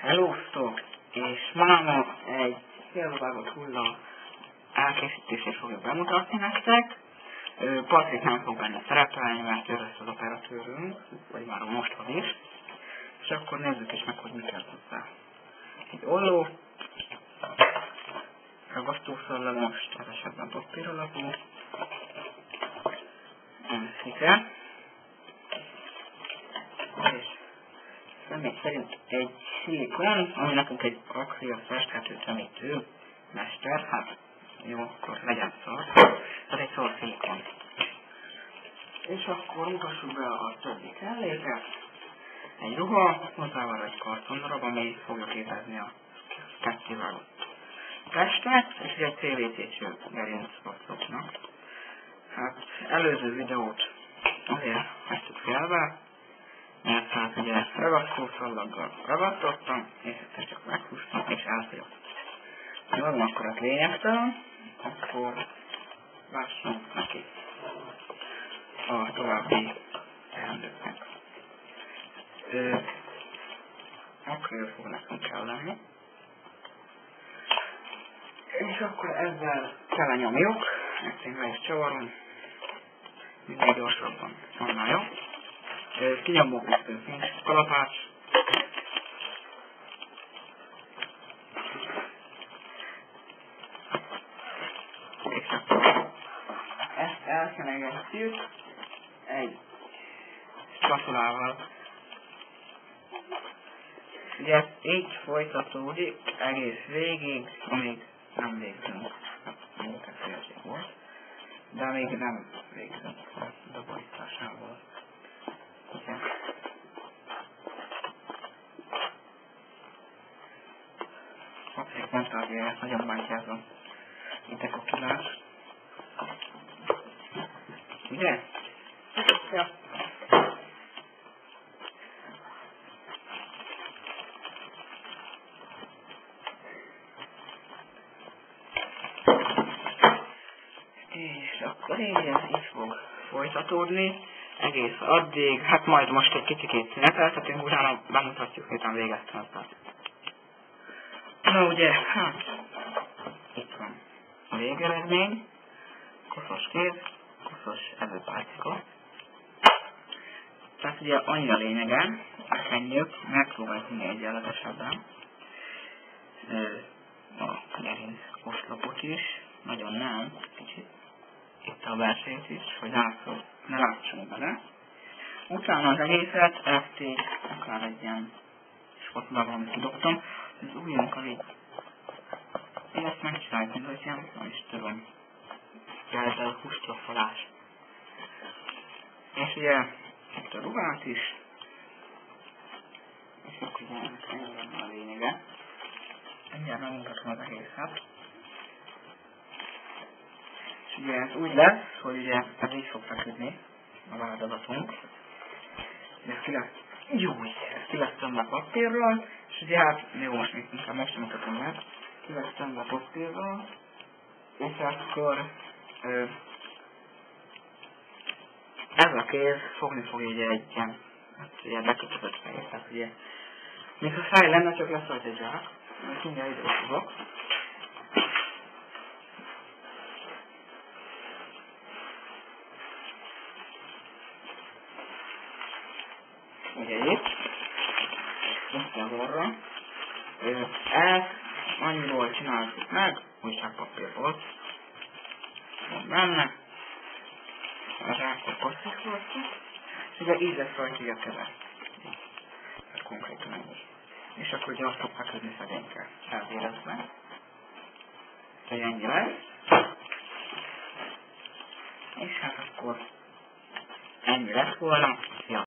Helóztok! És máma egy félvágott hulla elkészítését fogjuk bemutatni nektek. Patrik nem fog benne szerepelni, mert ő lesz az operatőrünk, vagy már most van is. És akkor nézzük is meg, hogy mi kell hozzá. Egy olló, ragasztószallagos, ez esetben papír alapú, szike, és személy szerint egy szilikon, ami nekünk egy akril festhető tömítő mester, hát jó, akkor legyen szar. Ez egy szar szilikon. És akkor mutassuk be a többi kelléket. Egy ruha, hozzával egy kartondarab, ami fogja képezni a kettévágott testet, és egy PVC-cső gerincpatlóknak. Hát előző videót azért hagytuk félbe, mert hát ugye ragasztószallaggal ragasztottam, és ezt csak meghúztam, és elfogyott. Jó, akkor az lényegtelen, akkor lássunk neki a további teendőknek. Akril fog nekünk kelleni. És akkor ezzel telenyomjuk, ezt én le is csavarom, minél gyorsabban, annál jó. Kinyomok viszont nincs kalapács. És akkor ezt elkenegetjük egy spatulával. Ugye ez így folytatódik egész végig, amíg nem végzünk. Munkafélség volt, de még nem végzünk a beborításával. Igen. Patrik mondta, hogy ezt nagyon bántjázom idekokilás. Ugye? Ja. És akkor így fog folytatódni egész addig, hát majd most egy kicsikét szüneteltetünk, utána bemutatjuk, miután végeztem ezt. Na ugye, hát itt van a végeredmény, koszos kéz, koszos evőpálcika. Tehát ugye annyi a lényege, elkenjük, megpróbáljuk minél egyenletesebben a gerinc oszlopot is, nagyon nem, kicsit itt a belsejét is, hogy ne látsunk bele. Utána az egészet, ezt így akár egy ilyen spatulával, amit kidobtam, az ujjunkkal így. Én ezt megcsináljuk, mint hogy ilyen, nem is tudom, ezzel a hústoffolás. És ugye itt a ruhát is, és akkor ugye ennek ennyi a lényege. Mindjárt megmutatom az egészet. És ugye ez úgy lesz, hogy ugye ez így fog feküdni a vádazatunk. Ez ki lesz tömve papírral, és ugye hát, jó, most még inkább most sem mutatom meg, ki lesz tömve papírral, és akkor ez a kéz fogni fog ugye egy ilyen, hát ugye bekötözött fejét, tehát ugye, mint ha fáj lenne, csak lesz rajta egy zsák, mert mindjárt ide fogok. Ugye itt az orra. Ezt annyiból csináltuk meg, újságpapír volt. Van benne. A zsákot passzíkoltuk. És ugye így lesz rajta a keze. Ez konkrétan ennyi. És akkor ugye azt fog feküdni szegénykel. Elvérezve. Hogy ennyi lesz. És hát akkor ennyi lesz volna.